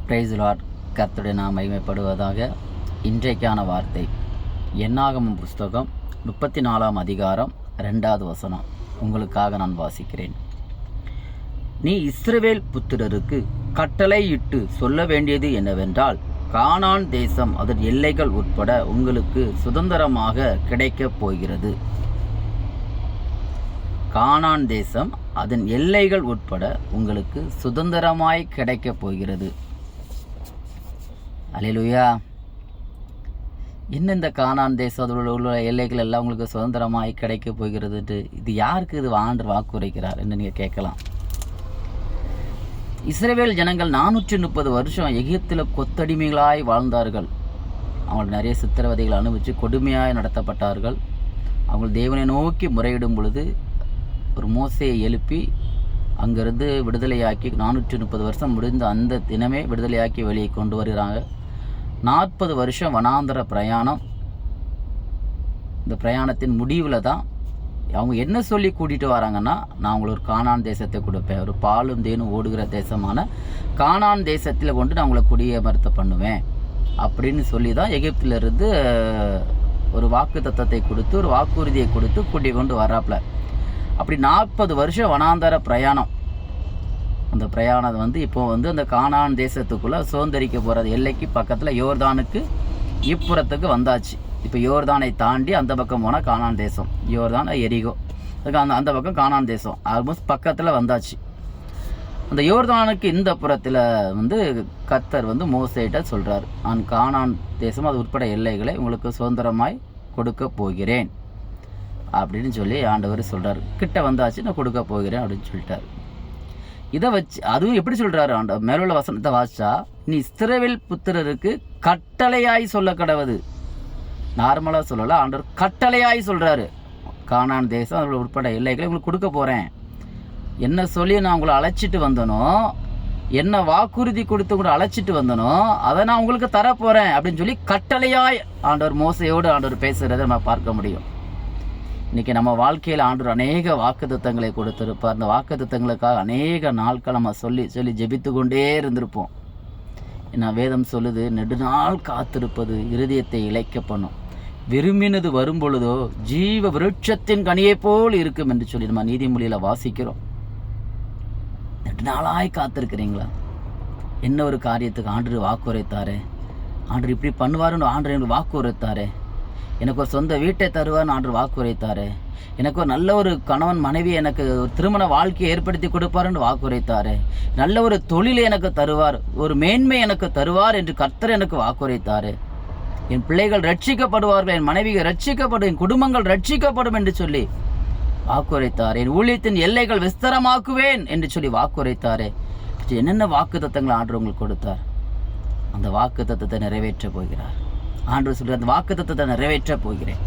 Price Lord. கர்த்தருடைய நாம் மகிமைப்படுவதாக. இன்றைக்கான வார்த்தை என்னாகமம் புஸ்தகம் 34ஆம் அதிகாரம் 2வது வசனம். உங்களுக்காக நான் வாசிக்கிறேன். நீ இஸ்ரவேல் புத்திரருக்கு கட்டளையிட்டு சொல்ல வேண்டியது என்னவென்றால், கானான் தேசம் அதன் எல்லைகள் உட்பட உங்களுக்கு சுதந்திரமாக கிடைக்கப் போகிறது. கானான் தேசம் அதன் எல்லைகள் உட்பட உங்களுக்கு சுதந்திரமாய் கிடைக்கப் போகிறது. அல்லேலூயா. என்ன இந்த கானான் தேசம் அதோட உள்ள எல்லைகள் எல்லாம் உங்களுக்கு சுதந்திரமாய் கிடைக்க போகிறதுன்ட்டு இது யாருக்கு இது ஆண்டவர் வாக்குரைக்கிறார் என்று நீங்கள் கேட்கலாம். இஸ்ரவேல் ஜனங்கள் 430 வருஷம் எகிப்தில் கொத்தடிமைகளாய் வாழ்ந்தார்கள். அவங்க நிறைய சித்திரவதைகள் அனுபவித்து கொடுமையாய் நடத்தப்பட்டார்கள். அவங்க தேவனை நோக்கி முறையிடும் பொழுது ஒரு மோசையை எழுப்பி அங்கிருந்து விடுதலையாக்கி 430 வருஷம் முடிந்த அந்த தினமே விடுதலையாக்கி வெளியே கொண்டு வருகிறாங்க. 40 வருஷம் வனாந்தர பிரயாணம். இந்த பிரயாணத்தின் முடிவில் தான் அவங்க என்ன சொல்லி கூட்டிகிட்டு வராங்கன்னா, நான் உங்களுக்கு ஒரு கானான் தேசத்தை கொடுப்பேன், ஒரு பாலும் தேனும் ஓடுகிற தேசமான கானான் தேசத்தில் கொண்டு நான் உங்களை குடியமர்த்த பண்ணுவேன் அப்படின்னு சொல்லி தான் எகிப்திலிருந்து ஒரு வாக்கு தத்தத்தை கொடுத்து ஒரு வாக்குறுதியை கொடுத்து கூட்டி கொண்டு வர்றாப்புல. அப்படி 40 வருஷம் வனாந்தர பிரயாணம். அந்த பிரயாணம் இப்போ அந்த கானான் தேசத்துக்குள்ளே சுதந்திரிக்க போகிறது. எல்லைக்கு பக்கத்தில் யோர்தானுக்கு இப்புறத்துக்கு வந்தாச்சு. இப்போ யோர்தானை தாண்டி அந்த பக்கம் போனால் கானான் தேசம். யோர்தான் எரிகோ, அதுக்கு அந்த பக்கம் கானான் தேசம் ஆல்மோஸ்ட் பக்கத்தில் வந்தாச்சு. அந்த யோர்தானுக்கு இந்த புறத்தில் கர்த்தர் மோசேட்ட சொல்கிறார், நான் கானான் தேசம் அது உட்பட எல்லைகளை உங்களுக்கு சுதந்திரமாய் கொடுக்க போகிறேன் அப்படின்னு சொல்லி ஆண்டவர் சொல்கிறார். கிட்ட வந்தாச்சு, நான் கொடுக்க போகிறேன் அப்படின்னு சொல்லிட்டார். இதை வச்சு அதுவும் எப்படி சொல்கிறாரு ஆண்டவர்? மேலுள்ள வசனத்தை வாசிச்சா, நீ இஸ்ரவேல் புத்திரருக்கு கட்டளையாய் சொல்ல கடவுது. நார்மலாக சொல்லலை, ஆண்டவர் கட்டளையாய் சொல்கிறாரு. கானான் தேசம் அவர்கள் உட்பட எல்லைகளை உங்களுக்கு கொடுக்க போகிறேன். என்ன சொல்லி நான் உங்களை அழைச்சிட்டு வந்தனோ, என்ன வாக்குறுதி கொடுத்து கூட அழைச்சிட்டு வந்தனோ, அதை நான் உங்களுக்கு தரப்போகிறேன் அப்படின்னு சொல்லி கட்டளையாய் ஆண்டவர் மோசையோடு ஆண்டவர் பேசுகிறத நம்ம பார்க்க முடியும். இன்றைக்கி நம்ம வாழ்க்கையில் ஆண்டவர் அநேக வாக்குத்தத்தங்களை கொடுத்துருப்பார். அந்த வாக்குத்தத்தங்களுக்காக அநேக நாட்கள் நம்ம சொல்லி ஜெபித்து கொண்டே இருந்திருப்போம். ஏன்னா வேதம் சொல்லுது, நெடுநாள் காத்திருப்பது இருதயத்தை இளைக்க பண்ணும், விரும்பினது வரும் பொழுதோ ஜீவ விருட்சத்தின் கனியை போல் இருக்கும் என்று சொல்லி நம்ம நீதிமொழியில் வாசிக்கிறோம். நெடுநாளாய் காத்திருக்கிறீங்களா? என்ன ஒரு காரியத்துக்கு ஆண்டவர் வாக்குரைத்தாரே, ஆண்டவர் இப்படி பண்ணுவாருன்னு ஆண்டவர் எனக்கு வாக்குரைத்தாரே, எனக்கு ஒரு சொந்த வீட்டை தருவார்னு ஆண்டவர் வாக்குரைத்தாரு, எனக்கு ஒரு நல்ல ஒரு கணவன் மனைவி எனக்கு ஒரு திருமண வாழ்க்கையை ஏற்படுத்தி கொடுப்பாருன்னு வாக்குரைத்தாரு, நல்ல ஒரு தொழிலை எனக்கு தருவார், ஒரு மேன்மை எனக்கு தருவார் என்று கர்த்தர் எனக்கு வாக்குரைத்தாரு, என் பிள்ளைகள் ரட்சிக்கப்படுவார்கள், என் மனைவிகள் ரட்சிக்கப்படும், என் குடும்பங்கள் ரட்சிக்கப்படும் என்று சொல்லி வாக்குரைத்தார், என் ஊழியத்தின் எல்லைகள் விஸ்தரமாக்குவேன் என்று சொல்லி வாக்குரைத்தாரு. என்னென்ன வாக்கு தத்தங்களை ஆண்டவர் உங்களுக்கு கொடுத்தார்? அந்த வாக்கு தத்தத்தை நிறைவேற்ற போகிறார். ஆண்டவர் சொல்ற அந்த வாக்கு தத்தத்தை நிறைவேற்ற போகிறேன்,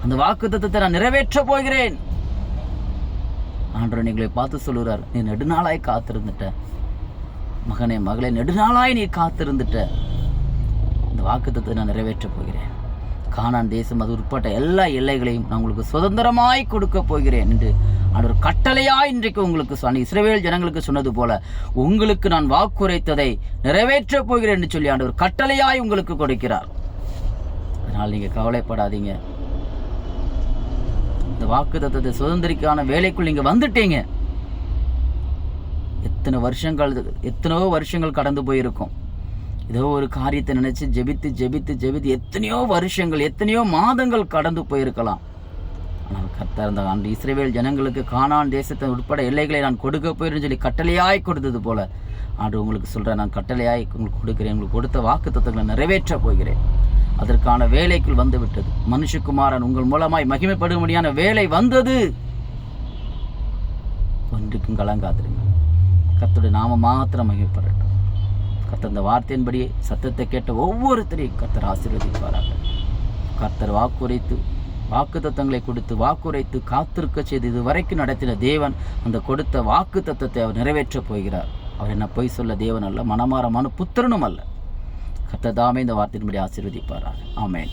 அந்த வாக்கு தத்தத்தை நான் நிறைவேற்ற போகிறேன். ஆண்டவர் நீங்களை பார்த்து சொல்லுறார், நீ நெடுநாளாய் காத்திருந்துட்ட மகனே மகளே, நெடுநாளாய் நீ காத்திருந்துட்ட, இந்த வாக்கு தத்தத்தை நான் நிறைவேற்ற போகிறேன். கானான் தேசம் அது உட்பட்ட எல்லா எல்லைகளையும் நான் உங்களுக்கு சுதந்திரமாய் கொடுக்க போகிறேன் என்று ஆண்டவர் கட்டளையாய் இன்றைக்கு உங்களுக்கு இஸ்ரவேல் ஜனங்களுக்கு சொன்னது போல உங்களுக்கு நான் வாக்குரைத்ததை நிறைவேற்ற போகிறேன் என்று சொல்லி ஆண்டவர் கட்டளையாய் உங்களுக்கு கொடுக்கிறார். அதனால் நீங்கள் கவலைப்படாதீங்க. இந்த வாக்கு தத்தத்தை சுதந்திரிக்கான வேலைக்குள் நீங்கள் வந்துட்டீங்க. எத்தனையோ வருஷங்கள் கடந்து போயிருக்கும். ஏதோ ஒரு காரியத்தை நினைச்சு ஜெபித்து எத்தனையோ வருஷங்கள் எத்தனையோ மாதங்கள் கடந்து போயிருக்கலாம். ஆனால் கர்த்தர் அந்த இஸ்ரவேல் ஜனங்களுக்கு கானான் தேசத்தை உட்பட எல்லைகளை நான் கொடுக்க போயிருன்னு சொல்லி கட்டளையாய் கொடுத்தது போல ஆண்டு உங்களுக்கு சொல்கிறேன், நான் கட்டளையாய் உங்களுக்கு கொடுக்கிறேன். உங்களுக்கு கொடுத்த வாக்கு தத்தங்களை நிறைவேற்ற போகிறேன். அதற்கான வேலைக்குள் வந்து விட்டது. மனுஷகுமாரன் உங்கள் மூலமாய் மகிமைப்படும்படியான வேலை வந்தது. ஒன்றுக்கும் கலங்காதிருங்க. கர்த்தருடைய நாம மாத்திரம் மகிமைப்படட்டும். கர்த்தர் அந்த வார்த்தையின்படி சத்தத்தை கேட்ட ஒவ்வொருத்தரையும் கர்த்தர் ஆசீர்வதிப்பாராக. கர்த்தர் வாக்கு தத்தங்களை கொடுத்து வாக்குரைத்து காத்திருக்க செய்து இதுவரைக்கும் நடத்தின தேவன் அந்த கொடுத்த வாக்கு தத்தத்தை அவர் நிறைவேற்றப் போகிறார். அவர் என்ன பொய் சொல்ல தேவன் அல்ல, மனமாரமான புத்திரனும் அல்ல. கர்த்தர் தாமே இந்த வார்த்தையின்படி ஆசீர்வதிப்பாராக. ஆமென்.